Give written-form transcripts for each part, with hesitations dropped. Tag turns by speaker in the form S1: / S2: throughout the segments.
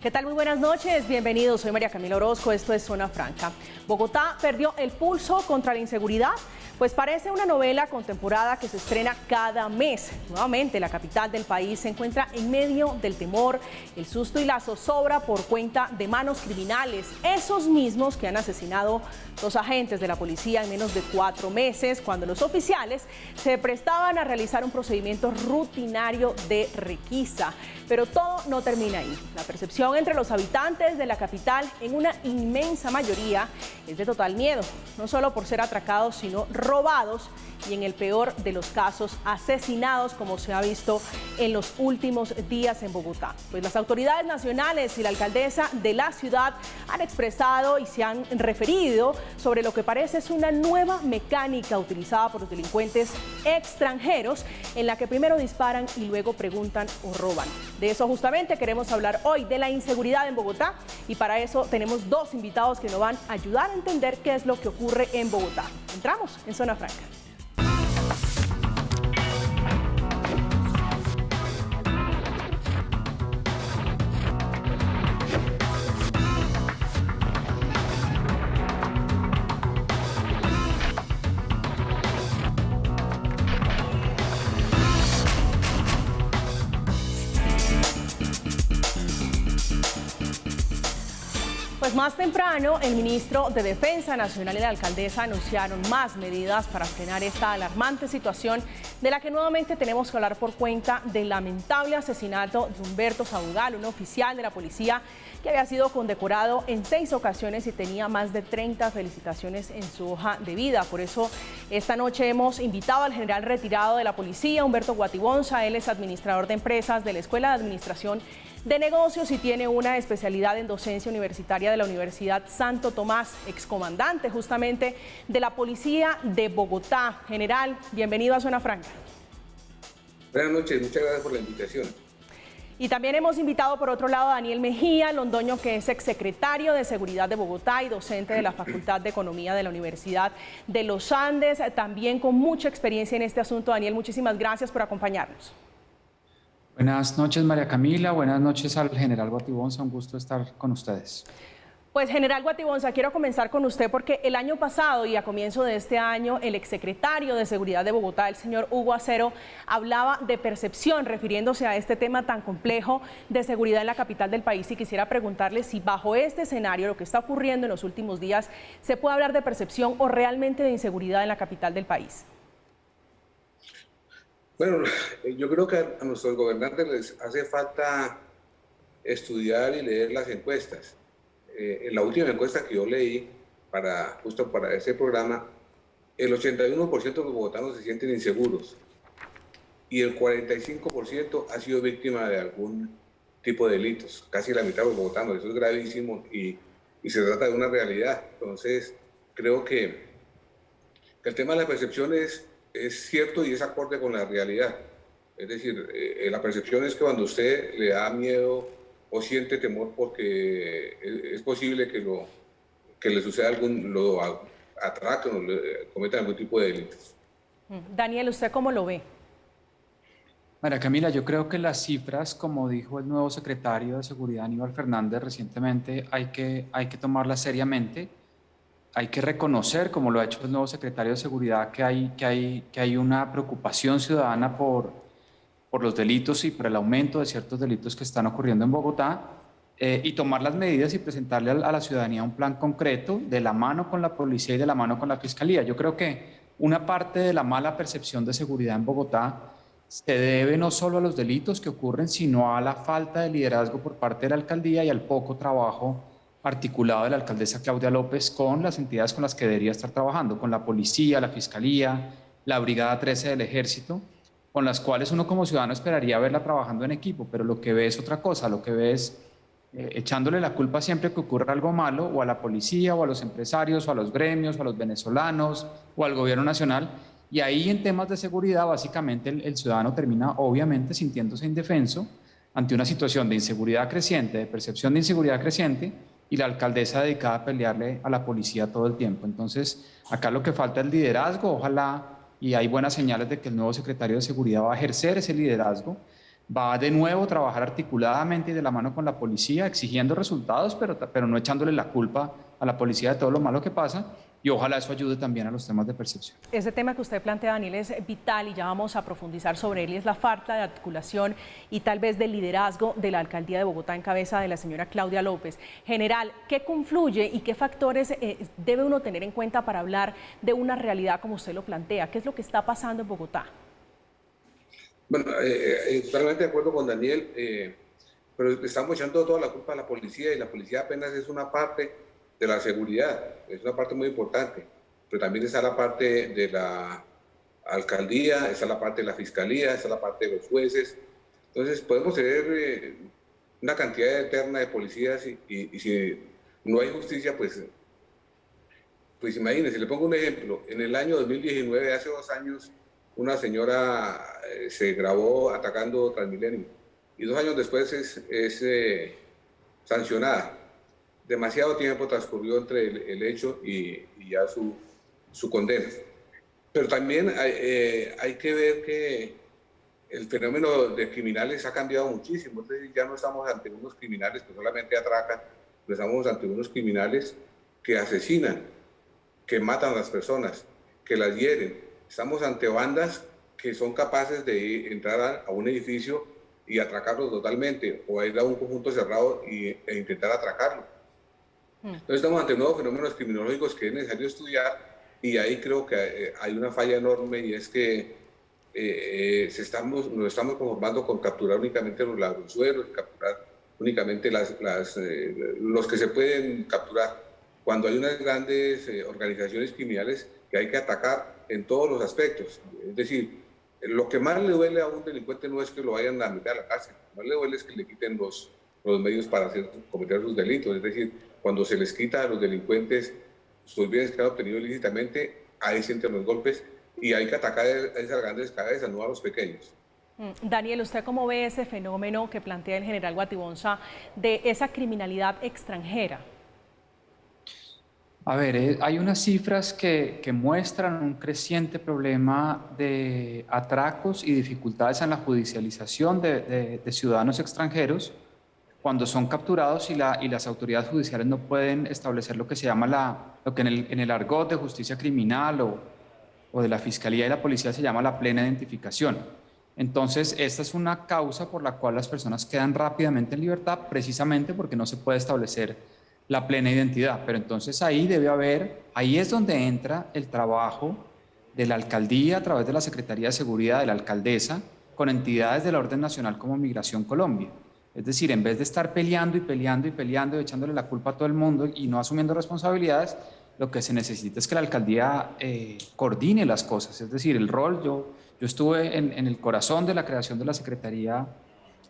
S1: ¿Qué tal? Muy buenas noches, bienvenidos. Soy María Camila Orozco, esto es Zona Franca. Bogotá perdió el pulso contra la inseguridad, pues parece una novela contemporánea que se estrena cada mes. Nuevamente, la capital del país se encuentra en medio del temor, el susto y la zozobra por cuenta de manos criminales, esos mismos que han asesinado 2 agentes de la policía en menos de 4 meses, cuando los oficiales se prestaban a realizar un procedimiento rutinario de requisa. Pero todo no termina ahí. La percepción entre los habitantes de la capital, en una inmensa mayoría, es de total miedo, no solo por ser atracados, sino robados y, en el peor de los casos, asesinados, como se ha visto en los últimos días en Bogotá. Pues las autoridades nacionales y la alcaldesa de la ciudad han expresado y se han referido sobre lo que parece es una nueva mecánica utilizada por los delincuentes extranjeros, en la que primero disparan y luego preguntan o roban. De eso justamente queremos hablar hoy, de la inseguridad en Bogotá, y para eso tenemos 2 invitados que nos van a ayudar a entender qué es lo que ocurre en Bogotá. Entramos en Zona Franca. Pues más temprano, el ministro de Defensa Nacional y la alcaldesa anunciaron más medidas para frenar esta alarmante situación, de la que nuevamente tenemos que hablar por cuenta del lamentable asesinato de Humberto Sabugal, un oficial de la policía que había sido condecorado en 6 ocasiones y tenía más de 30 felicitaciones en su hoja de vida. Por eso esta noche hemos invitado al general retirado de la policía, Humberto Guatibonza. Él es administrador de empresas de la Escuela de Administración de Negocios y tiene una especialidad en docencia universitaria de la Universidad Santo Tomás, excomandante justamente de la Policía de Bogotá. General, bienvenido a Zona Franca.
S2: Buenas noches, muchas gracias por la invitación.
S1: Y también hemos invitado por otro lado a Daniel Mejía Londoño, que es exsecretario de Seguridad de Bogotá y docente de la Facultad de Economía de la Universidad de los Andes, también con mucha experiencia en este asunto. Daniel, muchísimas gracias por acompañarnos.
S3: Buenas noches, María Camila. Buenas noches al general Guatibonza. Un gusto estar con ustedes.
S1: Pues, general Guatibonza, quiero comenzar con usted porque el año pasado y a comienzo de este año, el exsecretario de Seguridad de Bogotá, el señor Hugo Acero, hablaba de percepción, refiriéndose a este tema tan complejo de seguridad en la capital del país, y quisiera preguntarle si bajo este escenario, lo que está ocurriendo en los últimos días, se puede hablar de percepción o realmente de inseguridad en la capital del país.
S2: Bueno, yo creo que a nuestros gobernantes les hace falta estudiar y leer las encuestas. En la última encuesta que yo leí, justo para ese programa, el 81% de los bogotanos se sienten inseguros y el 45% ha sido víctima de algún tipo de delitos, casi la mitad de los bogotanos. Eso es gravísimo y se trata de una realidad. Entonces, creo que el tema de la percepción es cierto y es acorde con la realidad. Es decir, la percepción es que cuando usted le da miedo o siente temor porque es posible que le suceda lo atraquen o cometan algún tipo de delitos.
S1: Daniel, ¿usted cómo lo ve?
S3: María Camila, yo creo que las cifras, como dijo el nuevo secretario de Seguridad, Aníbal Fernández, recientemente, hay que tomarlas seriamente. Hay que reconocer, como lo ha hecho el nuevo secretario de Seguridad, que hay una preocupación ciudadana por los delitos y por el aumento de ciertos delitos que están ocurriendo en Bogotá, y tomar las medidas y presentarle a la ciudadanía un plan concreto de la mano con la policía y de la mano con la fiscalía. Yo creo que una parte de la mala percepción de seguridad en Bogotá se debe no solo a los delitos que ocurren, sino a la falta de liderazgo por parte de la alcaldía y al poco trabajo articulado de la alcaldesa Claudia López con las entidades con las que debería estar trabajando, con la policía, la fiscalía, la Brigada 13 del Ejército, con las cuales uno como ciudadano esperaría verla trabajando en equipo, pero lo que ve es otra cosa. Lo que ve es echándole la culpa siempre que ocurra algo malo, o a la policía, o a los empresarios, o a los gremios, o a los venezolanos, o al gobierno nacional. Y ahí, en temas de seguridad, básicamente el ciudadano termina obviamente sintiéndose indefenso ante una situación de inseguridad creciente, de percepción de inseguridad creciente, y la alcaldesa dedicada a pelearle a la policía todo el tiempo. Entonces, acá lo que falta es liderazgo. Ojalá, y hay buenas señales de que el nuevo secretario de Seguridad va a ejercer ese liderazgo, va de nuevo a trabajar articuladamente y de la mano con la policía, exigiendo resultados, pero no echándole la culpa a la policía de todo lo malo que pasa, y ojalá eso ayude también a los temas de percepción.
S1: Ese tema que usted plantea, Daniel, es vital y ya vamos a profundizar sobre él, y es la falta de articulación y tal vez del liderazgo de la Alcaldía de Bogotá en cabeza de la señora Claudia López. General, ¿qué confluye y qué factores debe uno tener en cuenta para hablar de una realidad como usted lo plantea? ¿Qué es lo que está pasando en Bogotá?
S2: Bueno, totalmente de acuerdo con Daniel, pero le estamos echando toda la culpa a la policía, y la policía apenas es una parte de la seguridad, es una parte muy importante, pero también está la parte de la alcaldía, está la parte de la fiscalía, está la parte de los jueces. Entonces podemos tener una cantidad eterna de policías, y si no hay justicia, pues imagínense, le pongo un ejemplo. En el año 2019, hace 2 años, una señora se grabó atacando Transmilenio, y 2 años después es sancionada. Demasiado tiempo transcurrió entre el hecho y ya su condena. Pero también hay que ver que el fenómeno de criminales ha cambiado muchísimo. Entonces ya no estamos ante unos criminales que solamente atracan, no estamos ante unos criminales que asesinan, que matan a las personas, que las hieren. Estamos ante bandas que son capaces de entrar a un edificio y atracarlo totalmente, o ir a un conjunto cerrado e intentar atracarlo. Entonces estamos ante nuevos fenómenos criminológicos que es necesario estudiar, y ahí creo que hay una falla enorme, y es que nos estamos conformando con capturar únicamente los ladronzuelos, capturar únicamente los que se pueden capturar, cuando hay unas grandes organizaciones criminales que hay que atacar en todos los aspectos. Es decir, lo que más le duele a un delincuente no es que lo vayan a meter a la cárcel, lo que más le duele es que le quiten los medios para cometer sus delitos. Es decir, cuando se les quita a los delincuentes sus bienes que han obtenido ilícitamente, ahí sienten los golpes, y hay que atacar a esas grandes cabezas, no a los pequeños.
S1: Daniel, ¿usted cómo ve ese fenómeno que plantea el general Guatibonza de esa criminalidad extranjera?
S3: A ver, hay unas cifras que muestran un creciente problema de atracos y dificultades en la judicialización de ciudadanos extranjeros cuando son capturados y las autoridades judiciales no pueden establecer lo que se llama lo que en el argot de justicia criminal o de la fiscalía y la policía se llama la plena identificación. Entonces, esta es una causa por la cual las personas quedan rápidamente en libertad, precisamente porque no se puede establecer la plena identidad. Pero entonces ahí es donde entra el trabajo de la alcaldía a través de la Secretaría de Seguridad, de la alcaldesa, con entidades del orden nacional como Migración Colombia. Es decir, en vez de estar peleando y echándole la culpa a todo el mundo y no asumiendo responsabilidades, lo que se necesita es que la alcaldía coordine las cosas. Es decir, el rol, yo estuve en el corazón de la creación de la Secretaría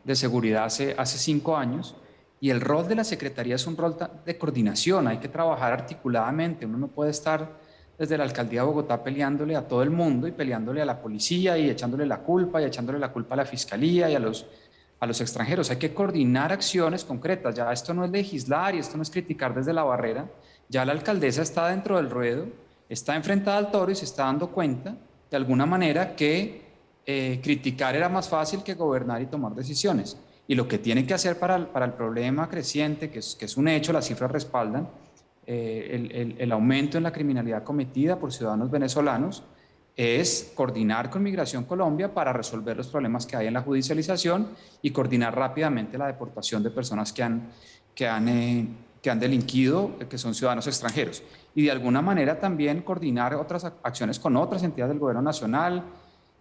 S3: de Seguridad hace 5 años, y el rol de la Secretaría es un rol de coordinación. Hay que trabajar articuladamente. Uno no puede estar desde la Alcaldía de Bogotá peleándole a todo el mundo y peleándole a la policía y echándole la culpa a la Fiscalía y a los extranjeros. Hay que coordinar acciones concretas. Ya esto no es legislar y esto no es criticar desde la barrera. Ya la alcaldesa está dentro del ruedo, está enfrentada al toro y se está dando cuenta de alguna manera que criticar era más fácil que gobernar y tomar decisiones. Y lo que tiene que hacer para el problema creciente, que es un hecho, las cifras respaldan, el aumento en la criminalidad cometida por ciudadanos venezolanos, es coordinar con Migración Colombia para resolver los problemas que hay en la judicialización y coordinar rápidamente la deportación de personas que han delinquido, que son ciudadanos extranjeros. Y de alguna manera también coordinar otras acciones con otras entidades del gobierno nacional,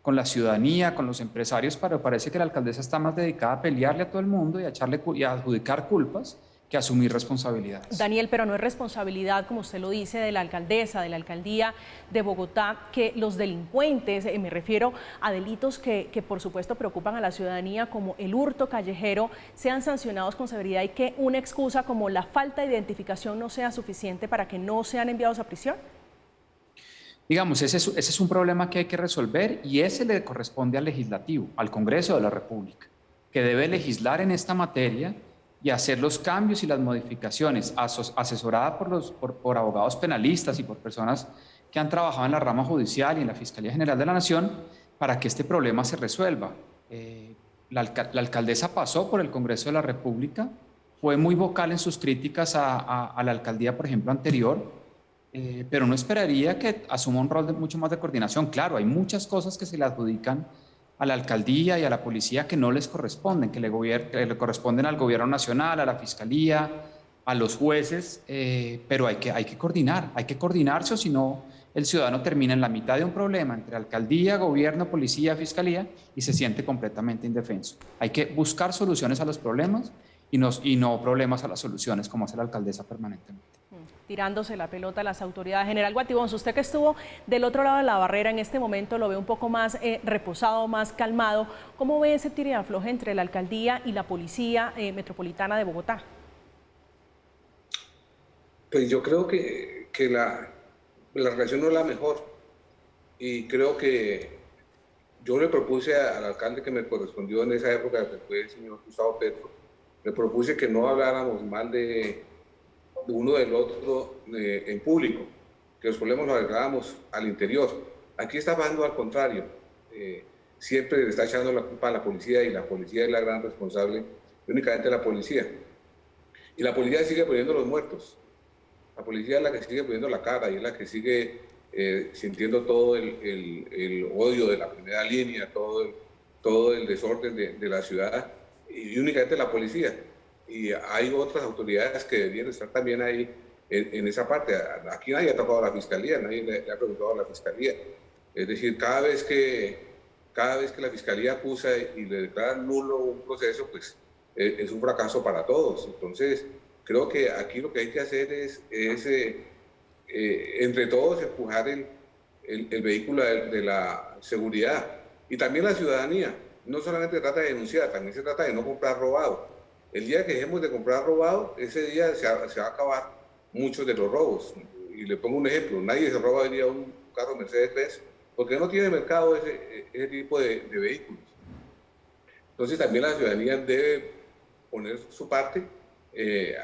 S3: con la ciudadanía, con los empresarios, pero parece que la alcaldesa está más dedicada a pelearle a todo el mundo y a adjudicar culpas que a asumir responsabilidades.
S1: Daniel, pero no es responsabilidad, como usted lo dice, de la alcaldesa, de la alcaldía de Bogotá, que los delincuentes, me refiero a delitos que por supuesto preocupan a la ciudadanía, como el hurto callejero, sean sancionados con severidad, y que una excusa como la falta de identificación no sea suficiente para que no sean enviados a prisión.
S3: Digamos, ese es un problema que hay que resolver, y ese le corresponde al legislativo, al Congreso de la República, que debe legislar en esta materia y hacer los cambios y las modificaciones, asesorada por abogados penalistas y por personas que han trabajado en la rama judicial y en la Fiscalía General de la Nación, para que este problema se resuelva. la alcaldesa pasó por el Congreso de la República, fue muy vocal en sus críticas a la alcaldía, por ejemplo, anterior, pero no esperaría que asuma un rol mucho más de coordinación. Claro, hay muchas cosas que se le adjudican a la alcaldía y a la policía que no les corresponden, que le corresponden al gobierno nacional, a la fiscalía, a los jueces, pero hay que coordinarse, o si no, el ciudadano termina en la mitad de un problema entre alcaldía, gobierno, policía, fiscalía y se siente completamente indefenso. Hay que buscar soluciones a los problemas y no problemas a las soluciones, como hace la alcaldesa permanentemente.
S1: Tirándose la pelota a las autoridades. General Guatibonzo, usted que estuvo del otro lado de la barrera en este momento, lo ve un poco más reposado, más calmado. ¿Cómo ve ese tira y afloje entre la alcaldía y la policía metropolitana de Bogotá?
S2: Pues yo creo que la relación no es la mejor, y creo que yo le propuse al alcalde que me correspondió en esa época, que fue el señor Gustavo Petro, le propuse que no habláramos mal de uno del otro en público, que los problemas los arreglábamos al interior. Aquí está pasando al contrario, siempre le está echando la culpa a la policía, y la policía es la gran responsable, únicamente la policía. Y la policía sigue poniendo los muertos. La policía es la que sigue poniendo la cara y es la que sigue sintiendo todo el odio de la primera línea, todo el desorden de la ciudad, y únicamente la policía. Y hay otras autoridades que deberían estar también ahí en esa parte. Aquí nadie ha tocado a la fiscalía, nadie le ha preguntado a la fiscalía. Es decir, cada vez que la fiscalía acusa y le declara nulo un proceso, pues es un fracaso para todos. Entonces, creo que aquí lo que hay que hacer es entre todos empujar el vehículo de la seguridad, y también la ciudadanía. No solamente se trata de denunciar, también se trata de no comprar robado. El día que dejemos de comprar robado, ese día se va a acabar muchos de los robos. Y le pongo un ejemplo: nadie se roba hoy día un carro Mercedes-Benz porque no tiene mercado ese tipo de vehículos. Entonces también la ciudadanía debe poner su parte.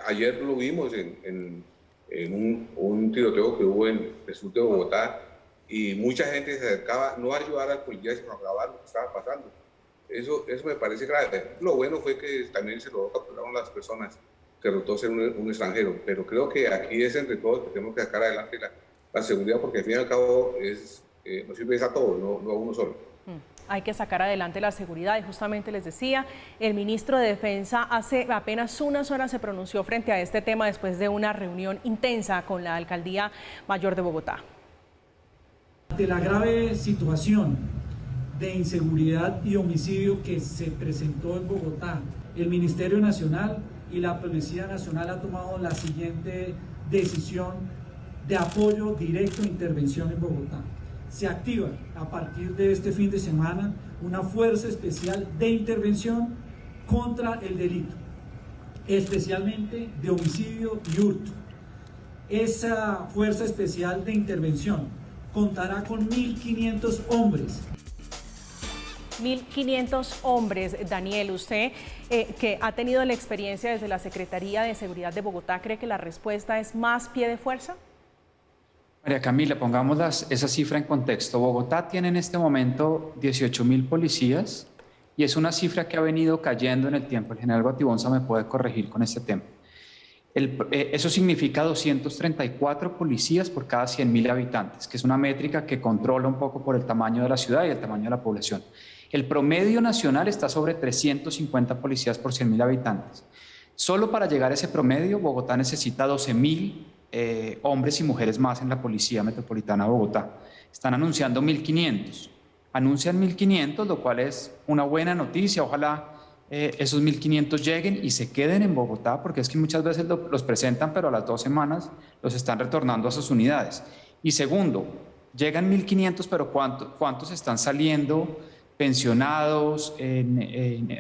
S2: Ayer lo vimos en un tiroteo que hubo en el sur de Bogotá, y mucha gente se acercaba no a ayudar al policía, sino a grabar lo que estaba pasando. Eso me parece grave. Lo bueno fue que también se logró capturar a las personas que resultó ser un extranjero, pero creo que aquí es entre todos que tenemos que sacar adelante la seguridad, porque al fin y al cabo nos sirve a todos, no a uno solo.
S1: Hay que sacar adelante la seguridad, y justamente les decía, el ministro de Defensa hace apenas unas horas se pronunció frente a este tema después de una reunión intensa con la Alcaldía Mayor de Bogotá.
S4: Ante la grave situación de inseguridad y homicidio que se presentó en Bogotá, el Ministerio Nacional y la Policía Nacional ha tomado la siguiente decisión de apoyo directo e intervención en Bogotá. Se activa a partir de este fin de semana una fuerza especial de intervención contra el delito, especialmente de homicidio y hurto. Esa fuerza especial de intervención contará con 1.500 hombres.
S1: 1.500 hombres. Daniel, usted que ha tenido la experiencia desde la Secretaría de Seguridad de Bogotá, ¿cree que la respuesta es más pie de fuerza?
S3: María Camila, pongamos esa cifra en contexto. Bogotá tiene en este momento 18.000 policías, y es una cifra que ha venido cayendo en el tiempo. El general Guatibonza me puede corregir con este tema. Eso significa 234 policías por cada 100.000 habitantes, que es una métrica que controla un poco por el tamaño de la ciudad y el tamaño de la población. El promedio nacional está sobre 350 policías por 100.000 habitantes. Solo para llegar a ese promedio, Bogotá necesita 12.000 hombres y mujeres más en la Policía Metropolitana de Bogotá. Están anunciando 1.500. Anuncian 1.500, lo cual es una buena noticia. Ojalá esos 1.500 lleguen y se queden en Bogotá, porque es que muchas veces los presentan, pero a las 2 semanas los están retornando a sus unidades. Y segundo, llegan 1.500, pero ¿cuántos están saliendo pensionados,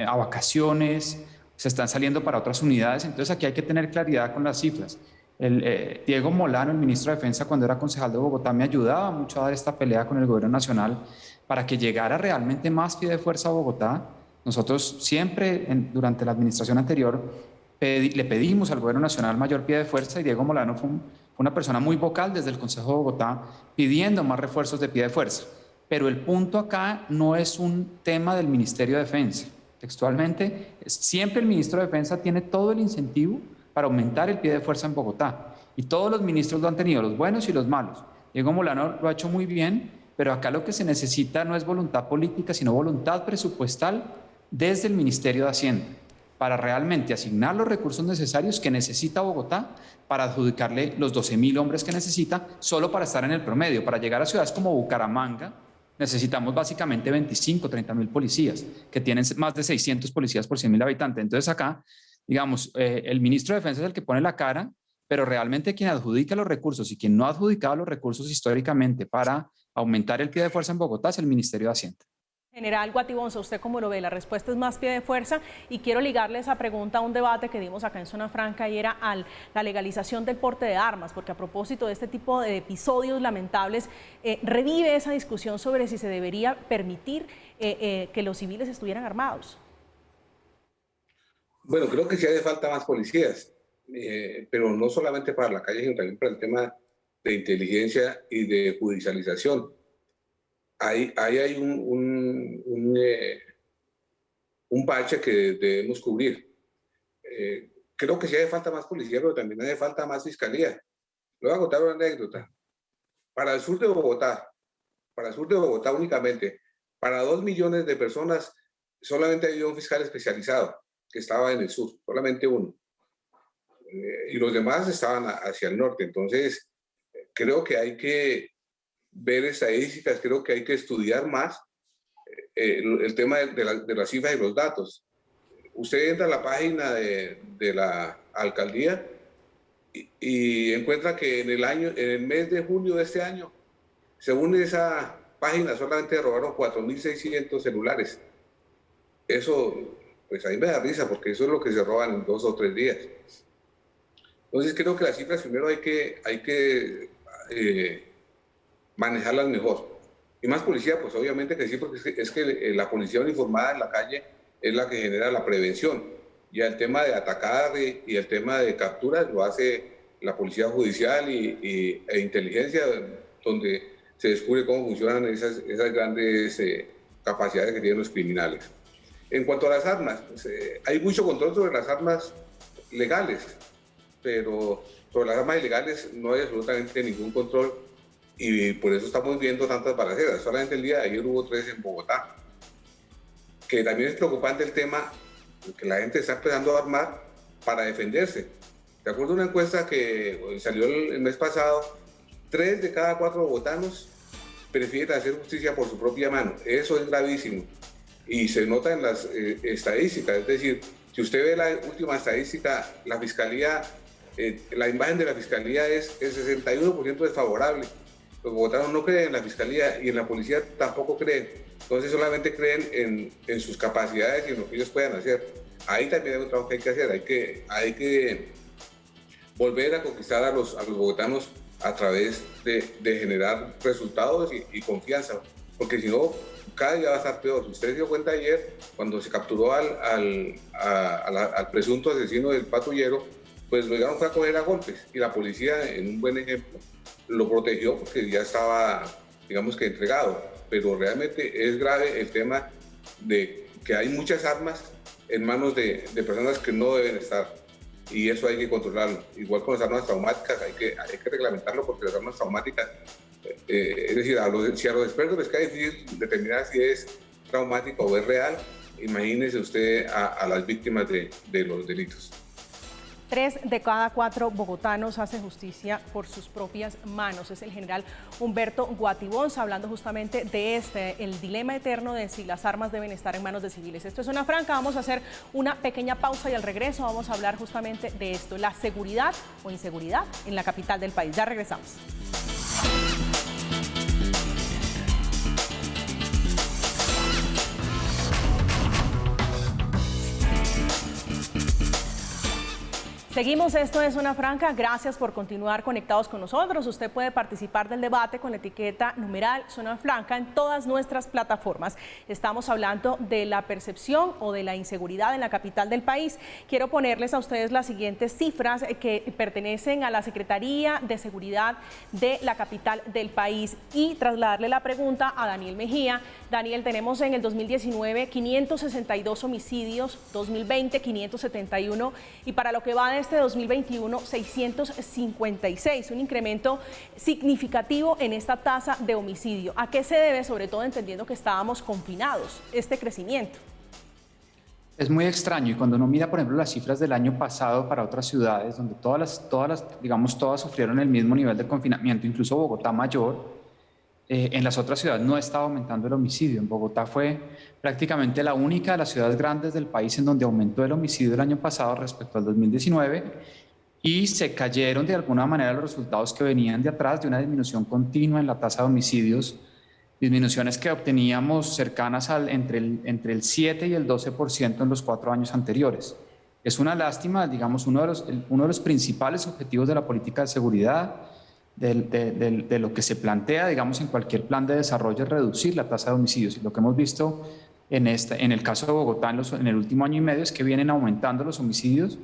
S3: a vacaciones? Se están saliendo para otras unidades. Entonces aquí hay que tener claridad con las cifras. Diego Molano, el ministro de Defensa, cuando era concejal de Bogotá, me ayudaba mucho a dar esta pelea con el gobierno nacional para que llegara realmente más pie de fuerza a Bogotá. Nosotros siempre, durante la administración anterior, le pedimos al gobierno nacional mayor pie de fuerza, y Diego Molano fue una persona muy vocal desde el Consejo de Bogotá pidiendo más refuerzos de pie de fuerza. Pero el punto acá no es un tema del Ministerio de Defensa. textualmente, siempre el ministro de Defensa tiene todo el incentivo para aumentar el pie de fuerza en Bogotá. Y todos los ministros lo han tenido, los buenos y los malos. Diego Molano lo ha hecho muy bien, pero acá lo que se necesita no es voluntad política, sino voluntad presupuestal desde el Ministerio de Hacienda, para realmente asignar los recursos necesarios que necesita Bogotá para adjudicarle los 12.000 hombres que necesita solo para estar en el promedio. Para llegar a ciudades como Bucaramanga necesitamos básicamente 25, 30.000 policías, que tienen más de 600 policías por 100.000 habitantes. Entonces acá, digamos, el ministro de Defensa es el que pone la cara, pero realmente quien adjudica los recursos y quien no ha adjudicado los recursos históricamente para aumentar el pie de fuerza en Bogotá es el Ministerio de Hacienda.
S1: General Guatibonza, ¿usted cómo lo ve? La respuesta es más pie de fuerza, y quiero ligarle esa pregunta a un debate que dimos acá en Zona Franca, y era la legalización del porte de armas, porque a propósito de este tipo de episodios lamentables, revive esa discusión sobre si se debería permitir que los civiles estuvieran armados.
S2: Bueno, creo que sí hace falta más policías, pero no solamente para la calle, sino también para el tema de inteligencia y de judicialización. Ahí hay un bache que debemos cubrir. Creo que sí hace falta más policía, pero también hace falta más fiscalía. Le voy a contar una anécdota. Para el sur de Bogotá únicamente, para 2 millones de personas, solamente había un fiscal especializado que estaba en el sur, solamente uno. Y los demás estaban hacia el norte. Entonces, creo que hay que ver estadísticas, creo que hay que estudiar más el tema de las cifras y los datos. Usted entra a la página de la alcaldía y encuentra que en el mes de junio de este año, según esa página, solamente robaron 4.600 celulares. Eso, pues ahí me da risa, porque eso es lo que se roban en 2 o 3 días. Entonces creo que las cifras primero hay que manejarlas mejor. Y más policía, pues obviamente que sí, porque es que la policía uniformada en la calle es la que genera la prevención. Ya el tema de atacar y el tema de capturas lo hace la policía judicial e inteligencia, donde se descubre cómo funcionan esas grandes capacidades que tienen los criminales. En cuanto a las armas, pues, hay mucho control sobre las armas legales, pero sobre las armas ilegales no hay absolutamente ningún control, y por eso estamos viendo tantas balaceras. Solamente el día de ayer hubo 3 en Bogotá. Que también es preocupante el tema que la gente está empezando a armar para defenderse. De acuerdo a una encuesta que salió el mes pasado, 3 de cada 4 bogotanos prefieren hacer justicia por su propia mano. Eso es gravísimo y se nota en las estadísticas. Es decir, si usted ve la última estadística, la fiscalía, la imagen de la fiscalía es el 61% desfavorable. Los bogotanos no creen en la fiscalía y en la policía tampoco creen. Entonces solamente creen en sus capacidades y en lo que ellos puedan hacer. Ahí también hay un trabajo que hay que hacer. Hay que volver a conquistar a los bogotanos a través de generar resultados y confianza. Porque si no, cada día va a estar peor. Usted se dio cuenta ayer, cuando se capturó al presunto asesino del patrullero, pues lo llegaron a coger a golpes. Y la policía, en un buen ejemplo, lo protegió porque ya estaba, digamos que entregado. Pero realmente es grave el tema de que hay muchas armas en manos de personas que no deben estar. Y eso hay que controlarlo. Igual con las armas traumáticas, hay que reglamentarlo, porque las armas traumáticas, es decir, si a los expertos les cae difícil determinar si es traumático o es real, imagínese usted a las víctimas de los delitos.
S1: 3 de cada 4 bogotanos hacen justicia por sus propias manos. Es el general Humberto Guatibonza hablando justamente de el dilema eterno de si las armas deben estar en manos de civiles. Esto es Zona Franca, vamos a hacer una pequeña pausa y al regreso vamos a hablar justamente de esto, la seguridad o inseguridad en la capital del país. Ya regresamos. Seguimos, esto es Zona Franca. Gracias por continuar conectados con nosotros. Usted puede participar del debate con la etiqueta numeral Zona Franca en todas nuestras plataformas. Estamos hablando de la percepción o de la inseguridad en la capital del país. Quiero ponerles a ustedes las siguientes cifras que pertenecen a la Secretaría de Seguridad de la capital del país y trasladarle la pregunta a Daniel Mejía. Daniel, tenemos en el 2019 562 homicidios, 2020 571 y para lo que va de este 2021 656, un incremento significativo en esta tasa de homicidio. ¿A qué se debe, sobre todo entendiendo que estábamos confinados, este crecimiento?
S3: Es muy extraño y cuando uno mira, por ejemplo, las cifras del año pasado para otras ciudades, donde todas sufrieron el mismo nivel de confinamiento, incluso Bogotá mayor, en las otras ciudades no estaba aumentando el homicidio. En Bogotá fue prácticamente la única de las ciudades grandes del país en donde aumentó el homicidio el año pasado respecto al 2019 y se cayeron de alguna manera los resultados que venían de atrás de una disminución continua en la tasa de homicidios, disminuciones que obteníamos cercanas entre el 7 y el 12% en los 4 años anteriores. Es una lástima, digamos, uno de los principales objetivos de la política de seguridad, de lo que se plantea, digamos, en cualquier plan de desarrollo es reducir la tasa de homicidios. Y lo que hemos visto en el caso de Bogotá en el último año y medio es que vienen aumentando los homicidios.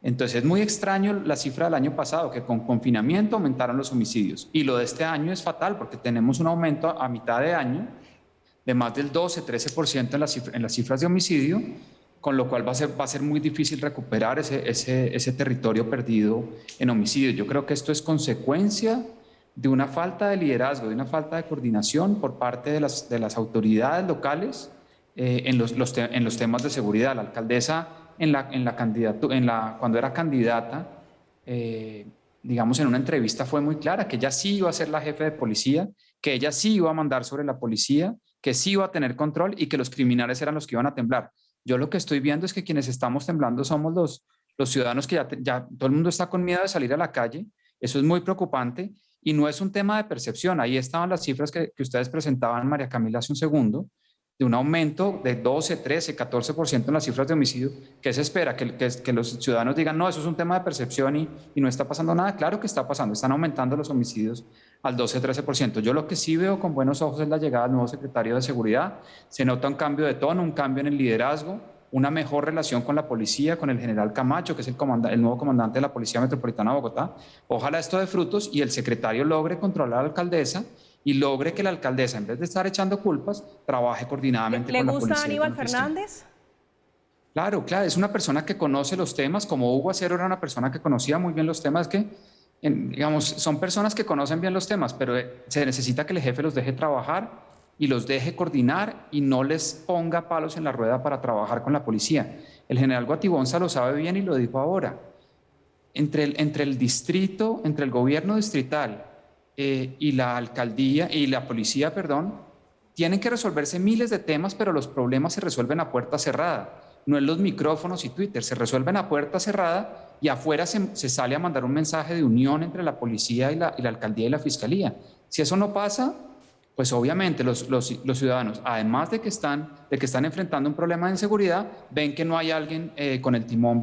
S3: Entonces es muy extraño la cifra del año pasado, que con confinamiento aumentaron los homicidios. Y lo de este año es fatal porque tenemos un aumento a mitad de año de más del 12-13% en las cifras de homicidio, con lo cual va a ser muy difícil recuperar ese territorio perdido en homicidios. Yo creo que esto es consecuencia de una falta de liderazgo, de una falta de coordinación por parte de las autoridades locales en los temas de seguridad. La alcaldesa cuando era candidata, digamos, en una entrevista fue muy clara que ella sí iba a ser la jefe de policía, que ella sí iba a mandar sobre la policía, que sí iba a tener control y que los criminales eran los que iban a temblar. Yo lo que estoy viendo es que quienes estamos temblando somos los ciudadanos que ya todo el mundo está con miedo de salir a la calle. Eso es muy preocupante y no es un tema de percepción. Ahí estaban las cifras que ustedes presentaban, María Camila, hace un segundo, de un aumento de 12, 13, 14% en las cifras de homicidio. ¿Qué se espera? Que los ciudadanos digan, no, eso es un tema de percepción y no está pasando nada. Claro que está pasando, están aumentando los homicidios al 12, 13%. Yo lo que sí veo con buenos ojos es la llegada del nuevo secretario de Seguridad. Se nota un cambio de tono, un cambio en el liderazgo, una mejor relación con la policía, con el general Camacho, que es el nuevo comandante de la Policía Metropolitana de Bogotá. Ojalá esto dé frutos y el secretario logre controlar a la alcaldesa y logre que la alcaldesa, en vez de estar echando culpas, trabaje coordinadamente con la policía.
S1: ¿Le gusta Aníbal Fernández?
S3: Claro, es una persona que conoce los temas, como Hugo Acero era una persona que conocía muy bien los temas, digamos, son personas que conocen bien los temas, pero se necesita que el jefe los deje trabajar y los deje coordinar y no les ponga palos en la rueda para trabajar con la policía. El general Guatibonza lo sabe bien y lo dijo ahora. Entre el distrito, entre el gobierno distrital y la alcaldía y la policía, tienen que resolverse miles de temas, pero los problemas se resuelven a puerta cerrada. No en los micrófonos y Twitter, se resuelven a puerta cerrada y afuera se sale a mandar un mensaje de unión entre la policía y la alcaldía y la fiscalía. Si eso no pasa, pues obviamente los ciudadanos, además de que están enfrentando un problema de inseguridad, ven que no hay alguien con el timón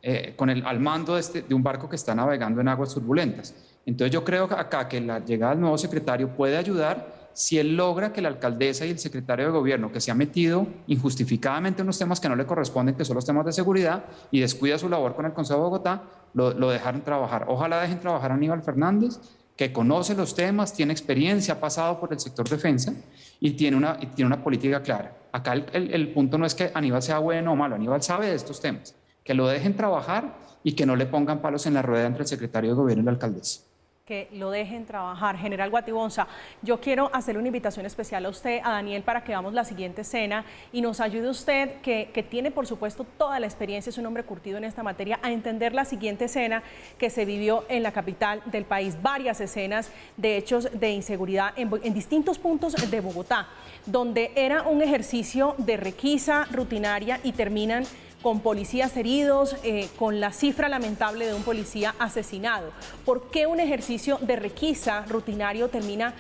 S3: al mando de un barco que está navegando en aguas turbulentas. Entonces yo creo acá que la llegada del nuevo secretario puede ayudar si él logra que la alcaldesa y el secretario de gobierno, que se ha metido injustificadamente en unos temas que no le corresponden, que son los temas de seguridad, y descuida su labor con el Consejo de Bogotá, lo dejaran trabajar. Ojalá dejen trabajar a Aníbal Fernández, que conoce los temas, tiene experiencia, ha pasado por el sector defensa y tiene una política clara. Acá el punto no es que Aníbal sea bueno o malo, Aníbal sabe de estos temas, que lo dejen trabajar y que no le pongan palos en la rueda entre el secretario de gobierno y la alcaldesa.
S1: Que lo dejen trabajar. General Guatibonza, yo quiero hacerle una invitación especial a usted, a Daniel, para que veamos la siguiente escena y nos ayude usted, que tiene por supuesto toda la experiencia, es un hombre curtido en esta materia, a entender la siguiente escena que se vivió en la capital del país. Varias escenas de hechos de inseguridad en distintos puntos de Bogotá, donde era un ejercicio de requisa rutinaria y terminan con policías heridos, con la cifra lamentable de un policía asesinado. ¿Por qué un ejercicio de requisa rutinario termina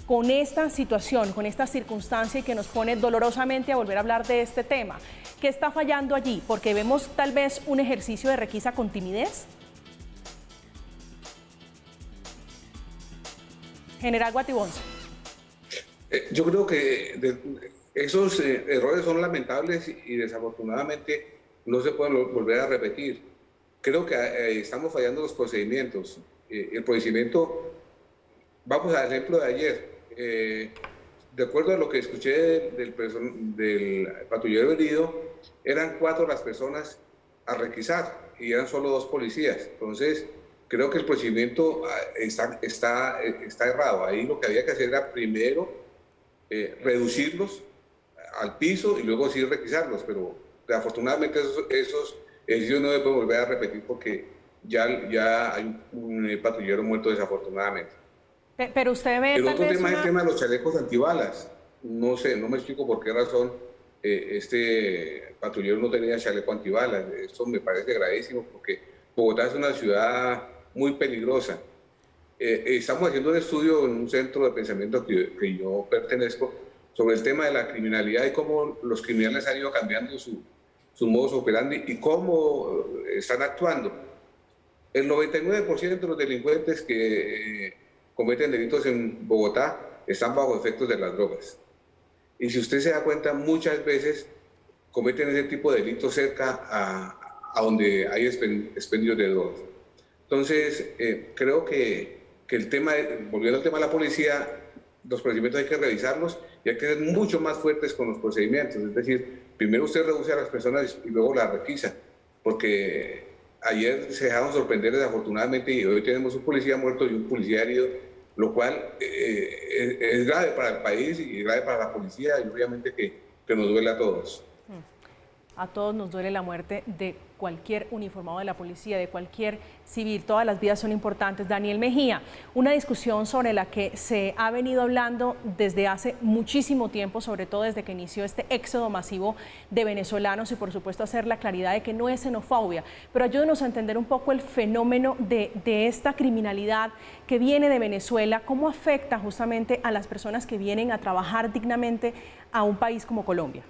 S1: con esta situación, con esta circunstancia y que nos pone dolorosamente a volver a hablar de este tema? ¿Qué está fallando allí? Porque vemos tal vez un ejercicio de requisa con timidez. General Guatibonza.
S2: Yo creo que esos errores son lamentables y desafortunadamente no se pueden volver a repetir. Creo que estamos fallando los procedimientos. El procedimiento, vamos al ejemplo de ayer. De acuerdo a lo que escuché del patrullero herido, eran 4 las personas a requisar y eran solo 2 policías. Entonces, creo que el procedimiento está errado. Ahí lo que había que hacer era primero reducirlos al piso y luego sí requisarlos, pero afortunadamente esos ejercicios no se pueden volver a repetir porque ya hay un patrullero muerto desafortunadamente.
S1: Pero usted ve...
S2: El otro tema es
S1: una...
S2: el tema de los chalecos antibalas. No sé, no me explico por qué razón este patrullero no tenía chaleco antibalas. Esto me parece gravísimo porque Bogotá es una ciudad muy peligrosa. Estamos haciendo un estudio en un centro de pensamiento que yo pertenezco sobre el tema de la criminalidad y cómo los criminales han ido cambiando su modus operandi y cómo están actuando. El 99% de los delincuentes que cometen delitos en Bogotá están bajo efectos de las drogas. Y si usted se da cuenta, muchas veces cometen ese tipo de delitos cerca a donde hay expendios de drogas. Entonces, creo que el tema, volviendo al tema de la policía, los procedimientos hay que revisarlos y hay que ser mucho más fuertes con los procedimientos. Es decir, primero usted reduce a las personas y luego las requisa, porque ayer se dejaron sorprender desafortunadamente y hoy tenemos un policía muerto y un policía herido, lo cual es grave para el país y grave para la policía y obviamente que nos duele a todos.
S1: A todos nos duele la muerte de cualquier uniformado de la policía, de cualquier civil. Todas las vidas son importantes. Daniel Mejía, una discusión sobre la que se ha venido hablando desde hace muchísimo tiempo, sobre todo desde que inició este éxodo masivo de venezolanos y por supuesto hacer la claridad de que no es xenofobia, pero ayúdenos a entender un poco el fenómeno de esta criminalidad que viene de Venezuela, cómo afecta justamente a las personas que vienen a trabajar dignamente a un país como Colombia.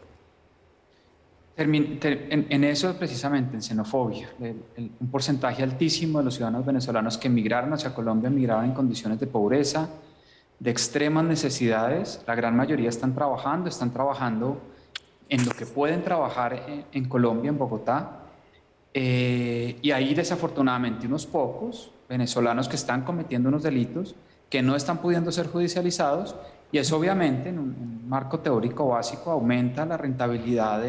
S3: En eso precisamente, en xenofobia, un porcentaje altísimo de los ciudadanos venezolanos que emigraron hacia Colombia emigraban en condiciones de pobreza, de extremas necesidades. La gran mayoría están trabajando en lo que pueden trabajar en Colombia, en Bogotá, y hay desafortunadamente unos pocos venezolanos que están cometiendo unos delitos que no están pudiendo ser judicializados, y eso obviamente en un marco teórico básico aumenta la rentabilidad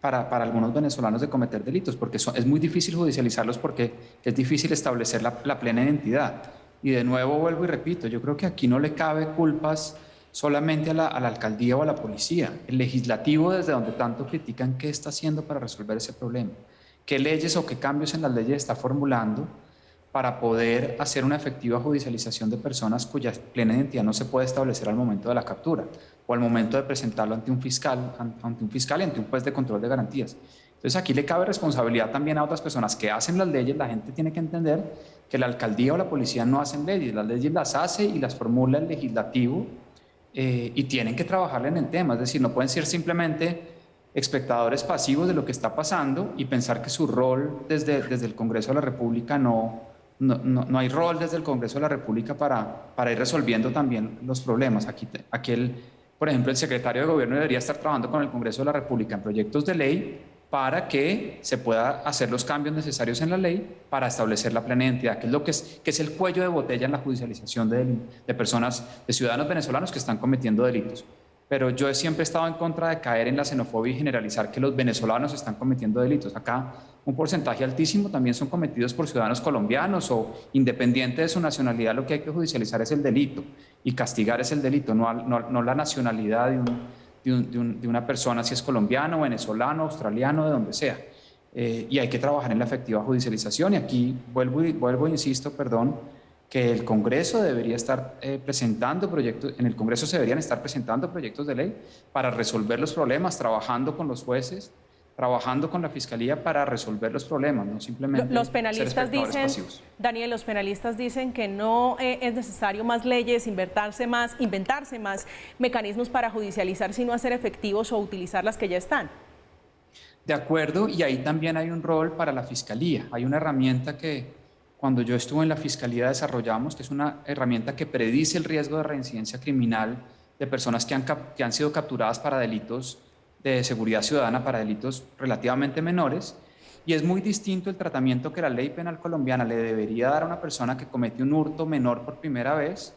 S3: para algunos venezolanos de cometer delitos, porque es muy difícil judicializarlos porque es difícil establecer la plena identidad. Y de nuevo vuelvo y repito, yo creo que aquí no le cabe culpas solamente a la alcaldía o a la policía. El legislativo, desde donde tanto critican, ¿qué está haciendo para resolver ese problema? ¿Qué leyes o qué cambios en las leyes está formulando para poder hacer una efectiva judicialización de personas cuya plena identidad no se puede establecer al momento de la captura o al momento de presentarlo ante un fiscal y ante un juez de control de garantías? Entonces aquí le cabe responsabilidad también a otras personas que hacen las leyes. La gente tiene que entender que la alcaldía o la policía no hacen leyes, las leyes las hace y las formula el legislativo y tienen que trabajar en el tema, es decir, no pueden ser simplemente espectadores pasivos de lo que está pasando y pensar que su rol desde el Congreso de la República no hay rol desde el Congreso de la República para ir resolviendo también los problemas. Por ejemplo, el secretario de Gobierno debería estar trabajando con el Congreso de la República en proyectos de ley para que se pueda hacer los cambios necesarios en la ley para establecer la plena identidad, que es el cuello de botella en la judicialización de personas, de ciudadanos venezolanos que están cometiendo delitos. Pero yo siempre he estado en contra de caer en la xenofobia y generalizar que los venezolanos están cometiendo delitos. Acá un porcentaje altísimo también son cometidos por ciudadanos colombianos o independiente de su nacionalidad. Lo que hay que judicializar es el delito y castigar es el delito, no la nacionalidad de una persona, si es colombiano, venezolano, australiano, de donde sea. Y hay que trabajar en la efectiva judicialización. Y aquí vuelvo e insisto, que el Congreso debería estar presentando proyectos, en el Congreso se deberían estar presentando proyectos de ley para resolver los problemas, trabajando con los jueces, trabajando con la Fiscalía para resolver los problemas, no simplemente
S1: Los
S3: ser
S1: penalistas
S3: espectadores
S1: dicen,
S3: pasivos.
S1: Daniel, los penalistas dicen que no es necesario más leyes, inventarse más mecanismos para judicializar, sino hacer efectivos o utilizar las que ya están.
S3: De acuerdo, y ahí también hay un rol para la Fiscalía. Hay una herramienta que cuando yo estuve en la Fiscalía desarrollamos, que es una herramienta que predice el riesgo de reincidencia criminal de personas que han sido capturadas para delitos de seguridad ciudadana, para delitos relativamente menores, y es muy distinto el tratamiento que la ley penal colombiana le debería dar a una persona que comete un hurto menor por primera vez,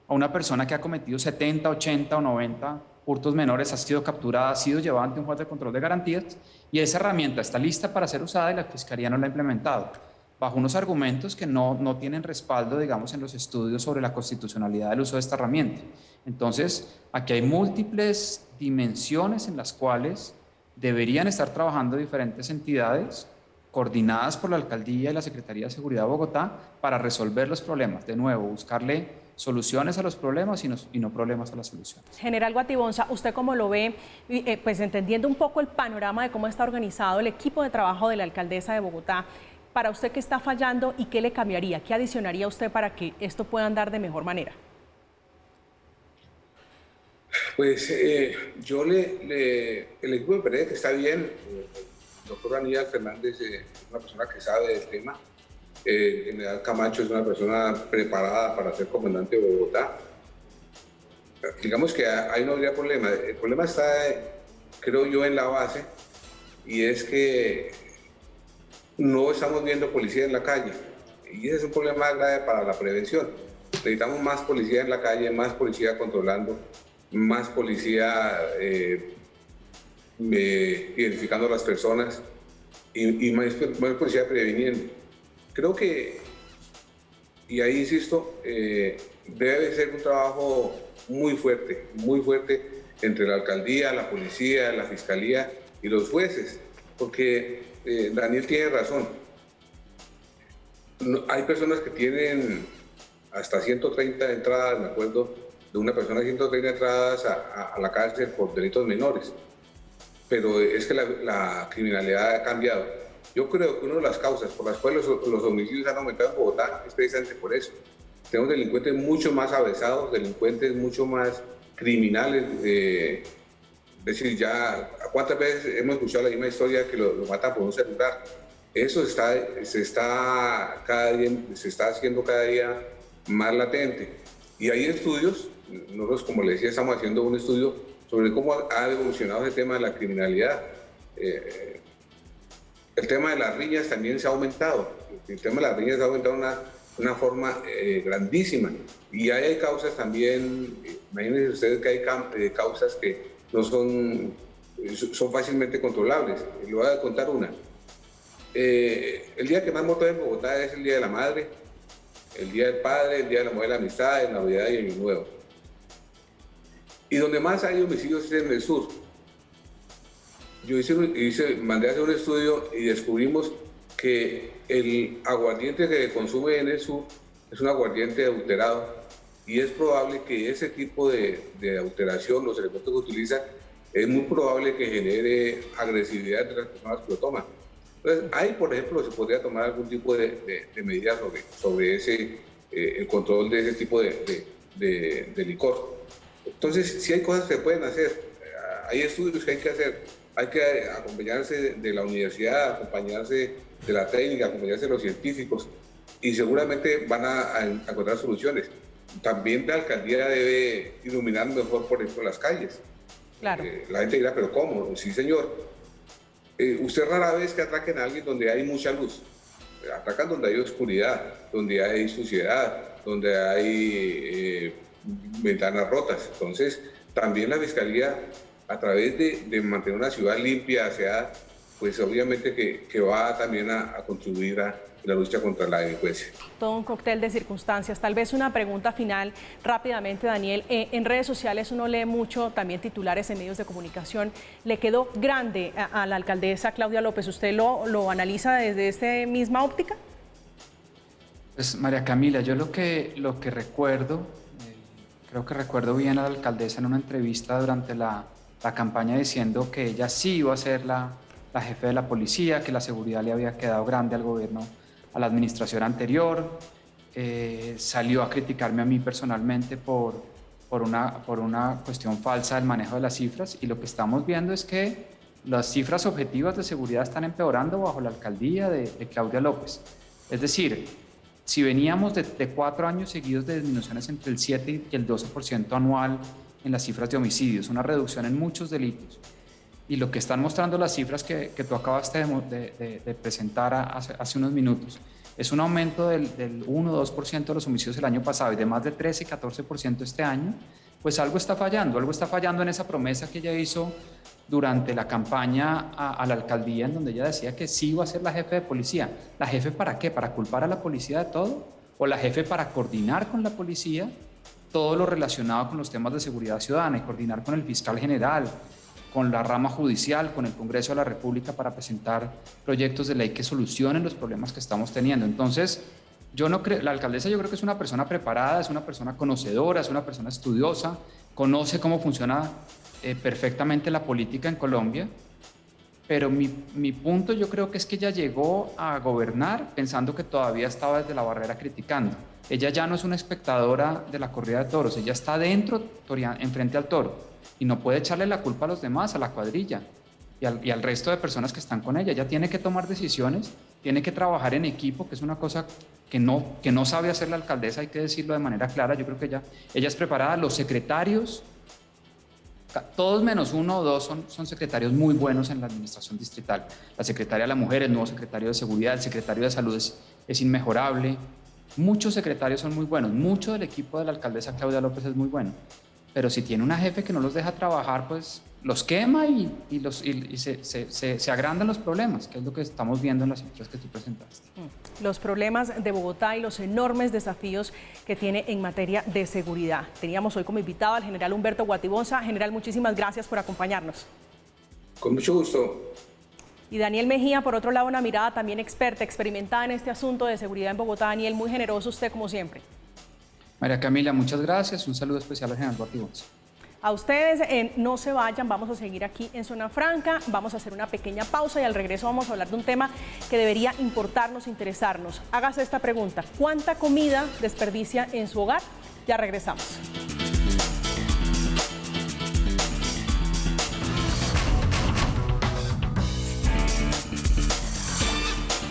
S3: a una persona que ha cometido 70, 80 o 90 hurtos menores, ha sido capturada, ha sido llevada ante un juez de control de garantías, y esa herramienta está lista para ser usada y la Fiscalía no la ha implementado, bajo unos argumentos que no tienen respaldo, digamos, en los estudios sobre la constitucionalidad del uso de esta herramienta. Entonces, aquí hay múltiples dimensiones en las cuales deberían estar trabajando diferentes entidades coordinadas por la Alcaldía y la Secretaría de Seguridad de Bogotá para resolver los problemas. De nuevo, buscarle soluciones a los problemas y no problemas a las soluciones.
S1: General Guatibonza, ¿usted cómo lo ve? Pues entendiendo un poco el panorama de cómo está organizado el equipo de trabajo de la Alcaldesa de Bogotá, para usted, ¿qué está fallando y qué le cambiaría? ¿Qué adicionaría usted para que esto pueda andar de mejor manera?
S2: Pues el equipo me parece que está bien. El doctor Aníbal Fernández es una persona que sabe del tema. El general Camacho es una persona preparada para ser comandante de Bogotá. Digamos que ahí no habría problema. El problema está, creo yo, en la base, y es que no estamos viendo policía en la calle. Y ese es un problema grave para la prevención. Necesitamos más policía en la calle, más policía controlando, más policía identificando a las personas y más policía previniendo. Creo que, y ahí insisto, debe ser un trabajo muy fuerte entre la alcaldía, la policía, la fiscalía y los jueces, porque Daniel tiene razón. Hay personas que tienen hasta 130 entradas, me acuerdo de una persona, 130 entradas a la cárcel por delitos menores, pero es que la criminalidad ha cambiado. Yo creo que una de las causas por las cuales los homicidios han aumentado en Bogotá es precisamente por eso. Tenemos delincuentes mucho más avesados, delincuentes mucho más criminales. Es decir, ya cuántas veces hemos escuchado la misma historia que lo matan por un celular. Eso se está haciendo cada día más latente. Y hay estudios, nosotros, como les decía, estamos haciendo un estudio sobre cómo ha evolucionado el tema de la criminalidad. El tema de las riñas también se ha aumentado. El tema de las riñas se ha aumentado de una forma grandísima. Y hay causas también, imagínense ustedes que hay causas que no son fácilmente controlables. Les voy a contar una. El día que más motos en Bogotá es el Día de la Madre, el Día del Padre, el Día de la Mujer de la Amistad, el Navidad y Año Nuevo. Y donde más hay homicidios es en el sur. Yo mandé a hacer un estudio y descubrimos que el aguardiente que se consume en el sur es un aguardiente adulterado, y es probable que ese tipo de adulteración, los elementos que utilizan, es muy probable que genere agresividad entre las personas que lo toman. Entonces, ahí, por ejemplo, se podría tomar algún tipo de medidas sobre el control de ese tipo de licor. Entonces, sí hay cosas que se pueden hacer, hay estudios que hay que hacer. Hay que acompañarse de la universidad, acompañarse de la técnica, acompañarse de los científicos, y seguramente van a encontrar soluciones. También la alcaldía debe iluminar mejor, por ejemplo, las calles.
S1: Claro.
S2: La gente dirá, ¿pero cómo? Sí, señor. Usted rara vez que atraquen a alguien donde hay mucha luz. Atacan donde hay oscuridad, donde hay suciedad, donde hay ventanas rotas. Entonces, también la Fiscalía, a través de mantener una ciudad limpia, aseada, pues obviamente que va también a contribuir a la lucha contra la delincuencia.
S1: Todo un cóctel de circunstancias. Tal vez una pregunta final rápidamente, Daniel. En redes sociales uno lee mucho, también titulares en medios de comunicación. ¿Le quedó grande a la alcaldesa Claudia López? ¿Usted lo analiza desde esta misma óptica?
S3: Pues María Camila, yo lo que recuerdo, creo que recuerdo bien a la alcaldesa en una entrevista durante la campaña diciendo que ella sí iba a ser la la jefe de la policía, que la seguridad le había quedado grande al gobierno, a la administración anterior. Salió a criticarme a mí personalmente por una cuestión falsa del manejo de las cifras, y lo que estamos viendo es que las cifras objetivas de seguridad están empeorando bajo la alcaldía de Claudia López. Es decir, si veníamos de 4 años seguidos de disminuciones entre el 7 y el 12% anual en las cifras de homicidios, una reducción en muchos delitos, y lo que están mostrando las cifras que tú acabaste de presentar hace unos minutos, es un aumento del 1 o 2% de los homicidios el año pasado y de más de 13 y 14% este año, pues algo está fallando en esa promesa que ella hizo durante la campaña a la alcaldía, en donde ella decía que sí iba a ser la jefe de policía. ¿La jefe para qué? ¿Para culpar a la policía de todo? ¿O la jefe para coordinar con la policía todo lo relacionado con los temas de seguridad ciudadana y coordinar con el fiscal general, con la rama judicial, con el Congreso de la República para presentar proyectos de ley que solucionen los problemas que estamos teniendo? Entonces, la alcaldesa yo creo que es una persona preparada, es una persona conocedora, es una persona estudiosa, conoce cómo funciona perfectamente la política en Colombia, pero mi punto yo creo que es que ella llegó a gobernar pensando que todavía estaba desde la barrera criticando. Ella ya no es una espectadora de la corrida de toros, ella está dentro, enfrente al toro, y no puede echarle la culpa a los demás, a la cuadrilla y al resto de personas que están con ella. Ella tiene que tomar decisiones, tiene que trabajar en equipo, que es una cosa que no sabe hacer la alcaldesa, hay que decirlo de manera clara. Yo creo que ella es preparada. Los secretarios, todos menos 1 o 2 son secretarios muy buenos en la administración distrital. La secretaria de la Mujer, el nuevo secretario de Seguridad, el secretario de Salud es inmejorable. Muchos secretarios son muy buenos, mucho del equipo de la alcaldesa Claudia López es muy bueno. Pero si tiene una jefe que no los deja trabajar, pues los quema y se agrandan los problemas, que es lo que estamos viendo en las cifras que tú presentaste.
S1: Los problemas de Bogotá y los enormes desafíos que tiene en materia de seguridad. Teníamos hoy como invitado al general Humberto Guatibonza. General, muchísimas gracias por acompañarnos.
S2: Con mucho gusto.
S1: Y Daniel Mejía, por otro lado, una mirada también experta, experimentada en este asunto de seguridad en Bogotá. Daniel, muy generoso usted como siempre.
S3: María Camila, muchas gracias. Un saludo especial al general Guatibonza.
S1: A ustedes no se vayan, vamos a seguir aquí en Zona Franca, vamos a hacer una pequeña pausa y al regreso vamos a hablar de un tema que debería importarnos, interesarnos. Hágase esta pregunta: ¿cuánta comida desperdicia en su hogar? Ya regresamos.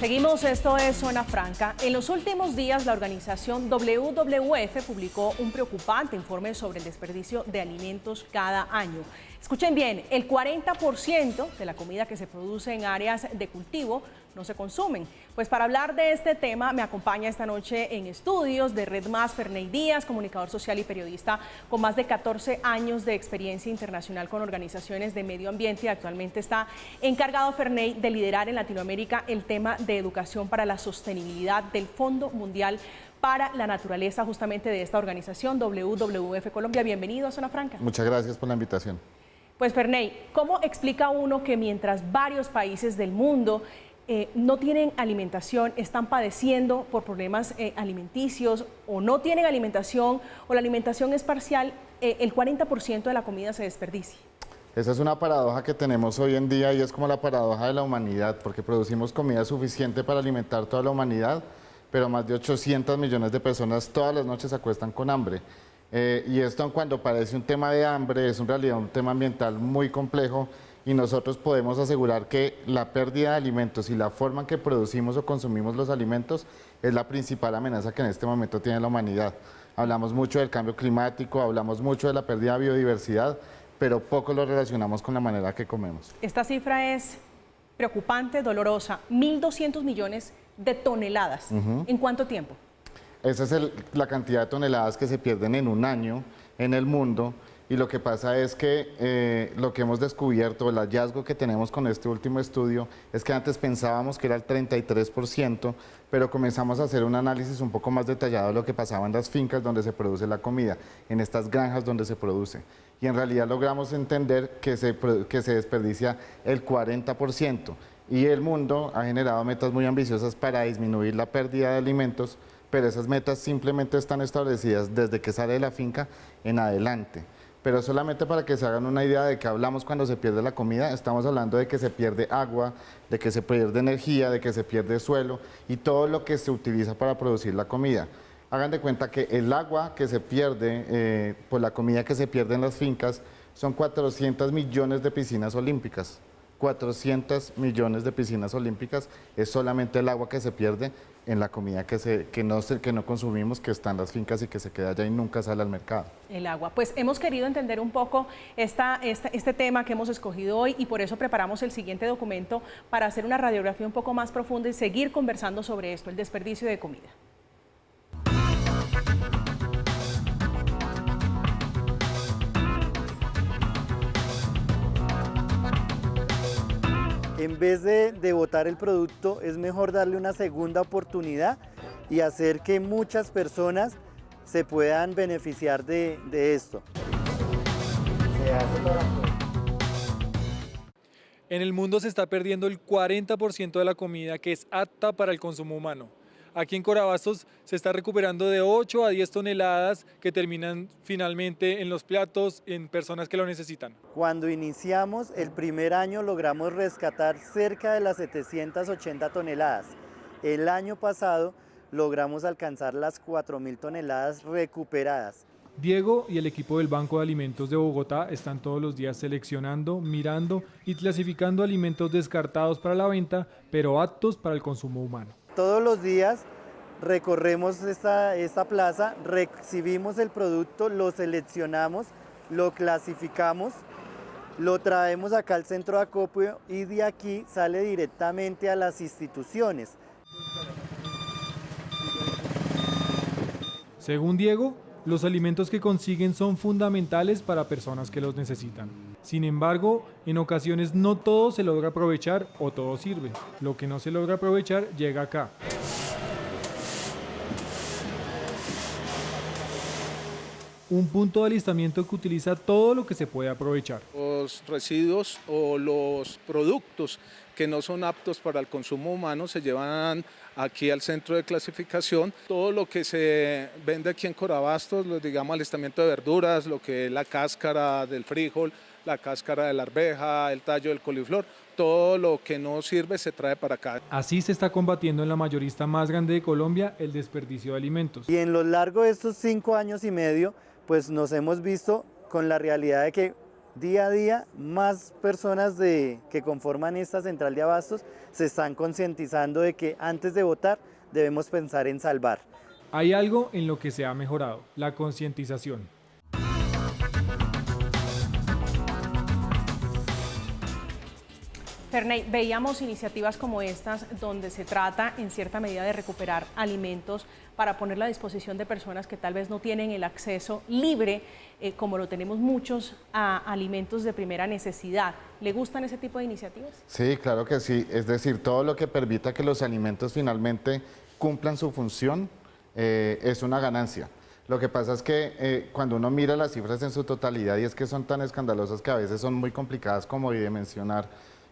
S1: Seguimos, esto es Zona Franca. En los últimos días, la organización WWF publicó un preocupante informe sobre el desperdicio de alimentos cada año. Escuchen bien, el 40% de la comida que se produce en áreas de cultivo no se consumen. Pues para hablar de este tema me acompaña esta noche en estudios de Red Más Ferney Díaz, comunicador social y periodista con más de 14 años de experiencia internacional con organizaciones de medio ambiente, y actualmente está encargado Ferney de liderar en Latinoamérica el tema de educación para la sostenibilidad del Fondo Mundial para la Naturaleza, justamente de esta organización WWF Colombia. Bienvenido a Zona Franca.
S5: Muchas gracias por la invitación.
S1: Pues Ferney, ¿cómo explica uno que mientras varios países del mundo no tienen alimentación, están padeciendo por problemas alimenticios, o no tienen alimentación, o la alimentación es parcial, el 40% de la comida se desperdicia?
S5: Esa es una paradoja que tenemos hoy en día, y es como la paradoja de la humanidad, porque producimos comida suficiente para alimentar toda la humanidad, pero más de 800 millones de personas todas las noches se acuestan con hambre. Y esto, cuando parece un tema de hambre, es en realidad un tema ambiental muy complejo, y nosotros podemos asegurar que la pérdida de alimentos y la forma en que producimos o consumimos los alimentos es la principal amenaza que en este momento tiene la humanidad. Hablamos mucho del cambio climático, hablamos mucho de la pérdida de biodiversidad, pero poco lo relacionamos con la manera que comemos.
S1: Esta cifra es preocupante, dolorosa, 1.200 millones de toneladas. ¿En cuánto tiempo?
S5: Esa es la cantidad de toneladas que se pierden en un año en el mundo. Y lo que pasa es que lo que hemos descubierto, el hallazgo que tenemos con este último estudio, es que antes pensábamos que era el 33%, pero comenzamos a hacer un análisis un poco más detallado de lo que pasaba en las fincas donde se produce la comida, en estas granjas donde se produce. Y en realidad logramos entender que se desperdicia el 40%. Y el mundo ha generado metas muy ambiciosas para disminuir la pérdida de alimentos, pero esas metas simplemente están establecidas desde que sale de la finca en adelante. pero solamente para que se hagan una idea de qué hablamos cuando se pierde la comida, estamos hablando de que se pierde agua, de que se pierde energía, de que se pierde suelo y todo lo que se utiliza para producir la comida. Hagan de cuenta que el agua que se pierde por la comida que se pierde en las fincas son 400 millones de piscinas olímpicas. 400 millones de piscinas olímpicas es solamente el agua que se pierde en la comida que no consumimos, que está en las fincas y que se queda allá y nunca sale al mercado.
S1: El agua. Pues hemos querido entender un poco este tema que hemos escogido hoy y por eso preparamos el siguiente documento para hacer una radiografía un poco más profunda y seguir conversando sobre esto, el desperdicio de comida.
S6: En vez de botar el producto, es mejor darle una segunda oportunidad y hacer que muchas personas se puedan beneficiar de esto.
S7: En el mundo se está perdiendo el 40% de la comida que es apta para el consumo humano. Aquí en Corabastos se está recuperando de 8 a 10 toneladas que terminan finalmente en los platos en personas que lo necesitan.
S6: Cuando iniciamos el primer año logramos rescatar cerca de las 780 toneladas. El año pasado logramos alcanzar las 4.000 toneladas recuperadas.
S7: Diego y el equipo del Banco de Alimentos de Bogotá están todos los días seleccionando, mirando y clasificando alimentos descartados para la venta, pero aptos para el consumo humano.
S6: Todos los días recorremos esta plaza, recibimos el producto, lo seleccionamos, lo clasificamos, lo traemos acá al centro de acopio y de aquí sale directamente a las instituciones.
S7: Según Diego, los alimentos que consiguen son fundamentales para personas que los necesitan. Sin embargo, en ocasiones no todo se logra aprovechar o todo sirve. Lo que no se logra aprovechar llega acá. Un punto de alistamiento que utiliza todo lo que se puede aprovechar.
S8: Los residuos o los productos que no son aptos para el consumo humano se llevan aquí al centro de clasificación. Todo lo que se vende aquí en Corabastos, digamos alistamiento de verduras, lo que es la cáscara del frijol, la cáscara de la arveja, el tallo del coliflor, todo lo que no sirve se trae para acá.
S7: Así se está combatiendo en la mayorista más grande de Colombia el desperdicio de alimentos.
S6: Y en lo largo de estos 5 años y medio, pues nos hemos visto con la realidad de que día a día más personas que conforman esta central de abastos se están concientizando de que antes de votar debemos pensar en salvar.
S7: Hay algo en lo que se ha mejorado, la concientización.
S1: Ferney, veíamos iniciativas como estas donde se trata en cierta medida de recuperar alimentos para ponerla a disposición de personas que tal vez no tienen el acceso libre, como lo tenemos muchos, a alimentos de primera necesidad. ¿Le gustan ese tipo de iniciativas?
S5: Sí, claro que sí. Es decir, todo lo que permita que los alimentos finalmente cumplan su función es una ganancia. Lo que pasa es que cuando uno mira las cifras en su totalidad, y es que son tan escandalosas que a veces son muy complicadas como de mencionar,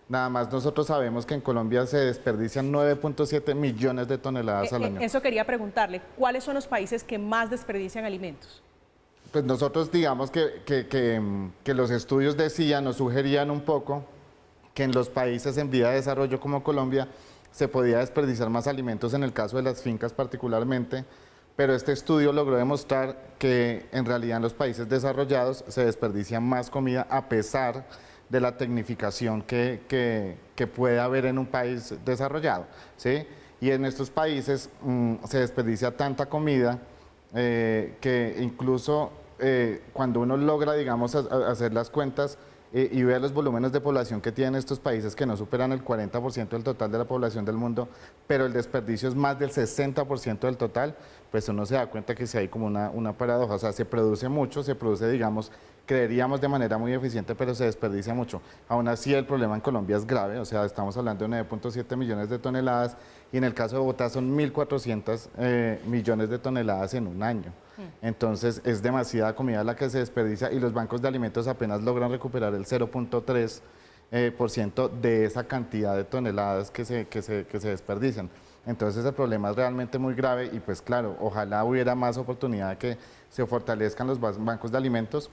S5: nada más nosotros sabemos que en Colombia se desperdician 9.7 millones de toneladas al año.
S1: Eso quería preguntarle, ¿cuáles son los países que más desperdician alimentos?
S5: Pues nosotros digamos que los estudios decían o sugerían un poco que en los países en vía de desarrollo como Colombia se podía desperdiciar más alimentos, en el caso de las fincas particularmente, pero este estudio logró demostrar que en realidad en los países desarrollados se desperdicia más comida a pesar de la tecnificación que puede haber en un país desarrollado, ¿sí? Y en estos países se desperdicia tanta comida que incluso cuando uno logra, digamos, hacer las cuentas y ver los volúmenes de población que tienen estos países que no superan el 40% del total de la población del mundo, pero el desperdicio es más del 60% del total, pues uno se da cuenta que sí hay como una paradoja, o sea, se produce mucho, se produce, digamos, creeríamos de manera muy eficiente, pero se desperdicia mucho. Aún así, el problema en Colombia es grave, o sea, estamos hablando de 9.7 millones de toneladas y en el caso de Bogotá son 1.400 millones de toneladas en un año. Entonces, es demasiada comida la que se desperdicia y los bancos de alimentos apenas logran recuperar el 0.3% de esa cantidad de toneladas que se desperdician. Entonces, el problema es realmente muy grave y pues claro, ojalá hubiera más oportunidad de que se fortalezcan los bancos de alimentos,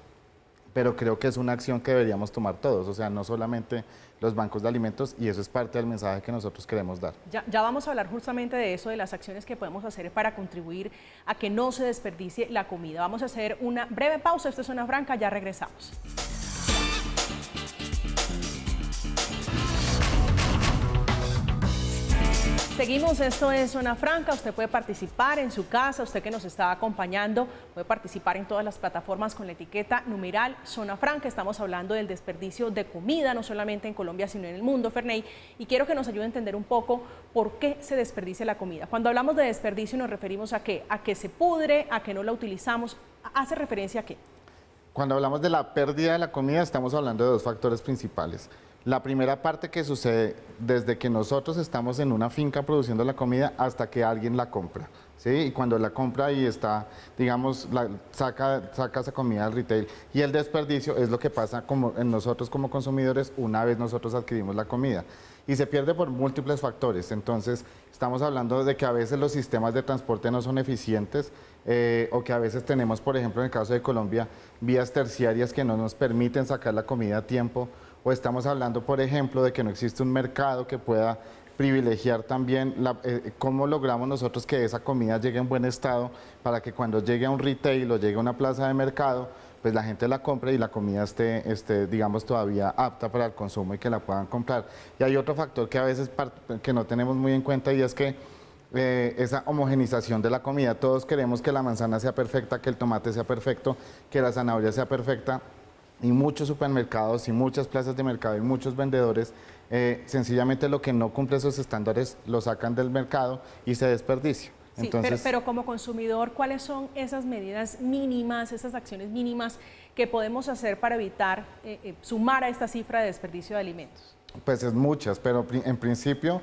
S5: pero creo que es una acción que deberíamos tomar todos, o sea, no solamente los bancos de alimentos, y eso es parte del mensaje que nosotros queremos dar.
S1: Ya vamos a hablar justamente de eso, de las acciones que podemos hacer para contribuir a que no se desperdicie la comida. Vamos a hacer una breve pausa, esto es Zona Franca, ya regresamos. Seguimos, esto es Zona Franca, usted puede participar en su casa, usted que nos está acompañando, puede participar en todas las plataformas con la etiqueta numeral Zona Franca. Estamos hablando del desperdicio de comida, no solamente en Colombia, sino en el mundo, Ferney, y quiero que nos ayude a entender un poco por qué se desperdicia la comida. Cuando hablamos de desperdicio, ¿nos referimos a qué? ¿A que se pudre? ¿A que no la utilizamos? ¿Hace referencia a qué?
S5: Cuando hablamos de la pérdida de la comida, estamos hablando de dos factores principales. La primera parte que sucede desde que nosotros estamos en una finca produciendo la comida hasta que alguien la compra, ¿sí? Y cuando la compra y está, digamos, saca esa comida al retail. Y el desperdicio es lo que pasa en nosotros como consumidores una vez nosotros adquirimos la comida. Y se pierde por múltiples factores. Entonces, estamos hablando de que a veces los sistemas de transporte no son eficientes o que a veces tenemos, por ejemplo, en el caso de Colombia, vías terciarias que no nos permiten sacar la comida a tiempo. O estamos hablando, por ejemplo, de que no existe un mercado que pueda privilegiar también cómo logramos nosotros que esa comida llegue en buen estado para que cuando llegue a un retail o llegue a una plaza de mercado, pues la gente la compre y la comida esté, digamos, todavía apta para el consumo y que la puedan comprar. Y hay otro factor que a veces que no tenemos muy en cuenta y es que esa homogenización de la comida. Todos queremos que la manzana sea perfecta, que el tomate sea perfecto, que la zanahoria sea perfecta. Y muchos supermercados y muchas plazas de mercado y muchos vendedores sencillamente lo que no cumple esos estándares lo sacan del mercado y se desperdicia.
S1: Sí,
S5: entonces,
S1: pero como consumidor, ¿cuáles son esas medidas mínimas, esas acciones mínimas que podemos hacer para evitar sumar a esta cifra de desperdicio de alimentos?
S5: Pues es muchas, pero en principio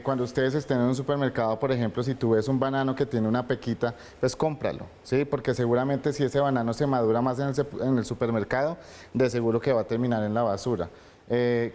S5: cuando ustedes estén en un supermercado, por ejemplo, si tú ves un banano que tiene una pequita, pues cómpralo, ¿sí? Porque seguramente si ese banano se madura más en el supermercado, de seguro que va a terminar en la basura.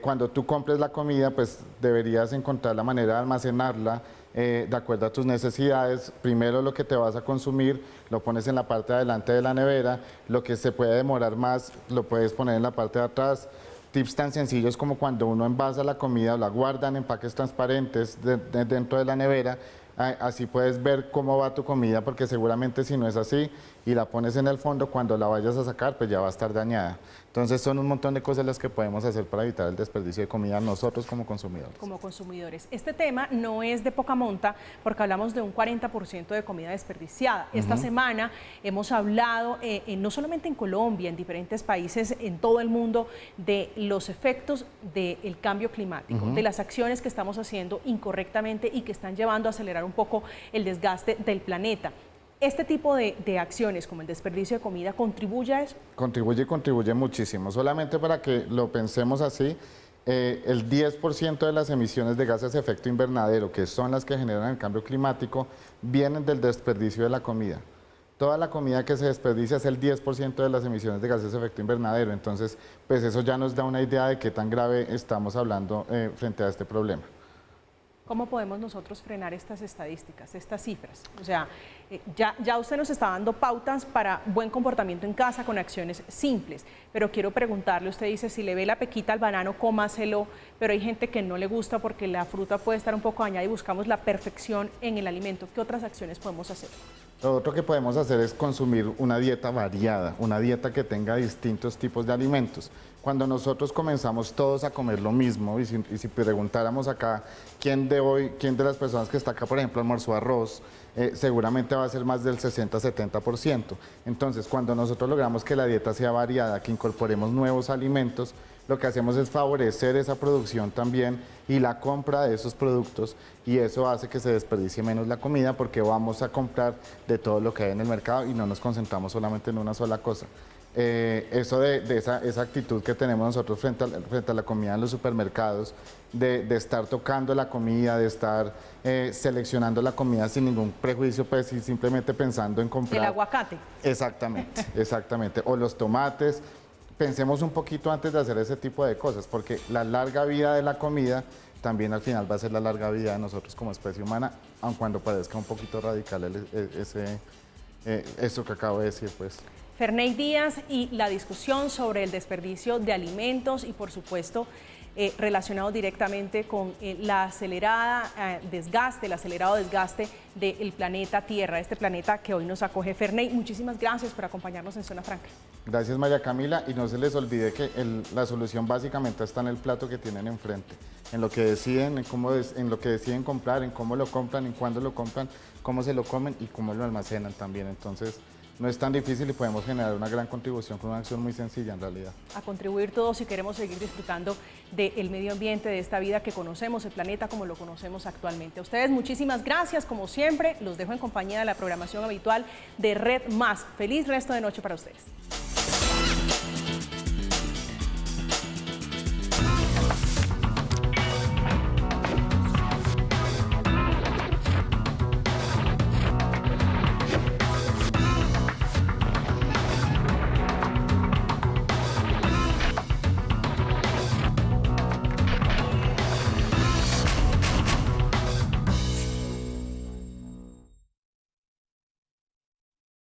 S5: Cuando tú compres la comida, pues deberías encontrar la manera de almacenarla de acuerdo a tus necesidades. Primero lo que te vas a consumir lo pones en la parte de adelante de la nevera, lo que se puede demorar más lo puedes poner en la parte de atrás. Tips tan sencillos como cuando uno envasa la comida o la guarda en empaques transparentes dentro de la nevera, así puedes ver cómo va tu comida, porque seguramente si no es así y la pones en el fondo, cuando la vayas a sacar, pues ya va a estar dañada. Entonces son un montón de cosas las que podemos hacer para evitar el desperdicio de comida nosotros como consumidores.
S1: Como consumidores. Este tema no es de poca monta porque hablamos de un 40% de comida desperdiciada. Esta semana hemos hablado, no solamente en Colombia, en diferentes países, en todo el mundo, de los efectos del cambio climático, de las acciones que estamos haciendo incorrectamente y que están llevando a acelerar un poco el desgaste del planeta. ¿Este tipo de acciones, como el desperdicio de comida, contribuye a eso?
S5: Contribuye muchísimo. Solamente para que lo pensemos así, el 10% de las emisiones de gases de efecto invernadero, que son las que generan el cambio climático, vienen del desperdicio de la comida. Toda la comida que se desperdicia es el 10% de las emisiones de gases de efecto invernadero. Entonces, pues eso ya nos da una idea de qué tan grave estamos hablando frente a este problema.
S1: ¿Cómo podemos nosotros frenar estas estadísticas, estas cifras? O sea, ya usted nos está dando pautas para buen comportamiento en casa con acciones simples, pero quiero preguntarle, usted dice, si le ve la pequita al banano, cómaselo, pero hay gente que no le gusta porque la fruta puede estar un poco dañada y buscamos la perfección en el alimento. ¿Qué otras acciones podemos hacer?
S5: Lo otro que podemos hacer es consumir una dieta variada, una dieta que tenga distintos tipos de alimentos. Cuando nosotros comenzamos todos a comer lo mismo, y si preguntáramos acá quién de las personas que está acá, por ejemplo, almorzó arroz, seguramente va a ser más del 60-70%. Entonces, cuando nosotros logramos que la dieta sea variada, que incorporemos nuevos alimentos, lo que hacemos es favorecer esa producción también y la compra de esos productos, y eso hace que se desperdicie menos la comida porque vamos a comprar de todo lo que hay en el mercado y no nos concentramos solamente en una sola cosa. Eso de esa actitud que tenemos nosotros frente a la comida en los supermercados, de estar tocando la comida, de estar seleccionando la comida sin ningún prejuicio, pues y simplemente pensando en comprar.
S1: El aguacate.
S5: Exactamente, exactamente. O los tomates. Pensemos un poquito antes de hacer ese tipo de cosas, porque la larga vida de la comida también al final va a ser la larga vida de nosotros como especie humana, aun cuando parezca un poquito radical eso que acabo de decir, pues.
S1: Ferney Díaz y la discusión sobre el desperdicio de alimentos y, por supuesto, relacionado directamente con el acelerado desgaste del planeta Tierra, este planeta que hoy nos acoge. Ferney, muchísimas gracias por acompañarnos en Zona Franca.
S5: Gracias, María Camila, y no se les olvide que la solución básicamente está en el plato que tienen enfrente, en lo que deciden, en lo que deciden comprar, en cómo lo compran, en cuándo lo compran, cómo se lo comen y cómo lo almacenan también. Entonces, no es tan difícil y podemos generar una gran contribución con una acción muy sencilla en realidad.
S1: A contribuir todos si queremos seguir disfrutando del medio ambiente, de esta vida que conocemos, el planeta como lo conocemos actualmente. A ustedes muchísimas gracias, como siempre, los dejo en compañía de la programación habitual de Red Más. Feliz resto de noche para ustedes.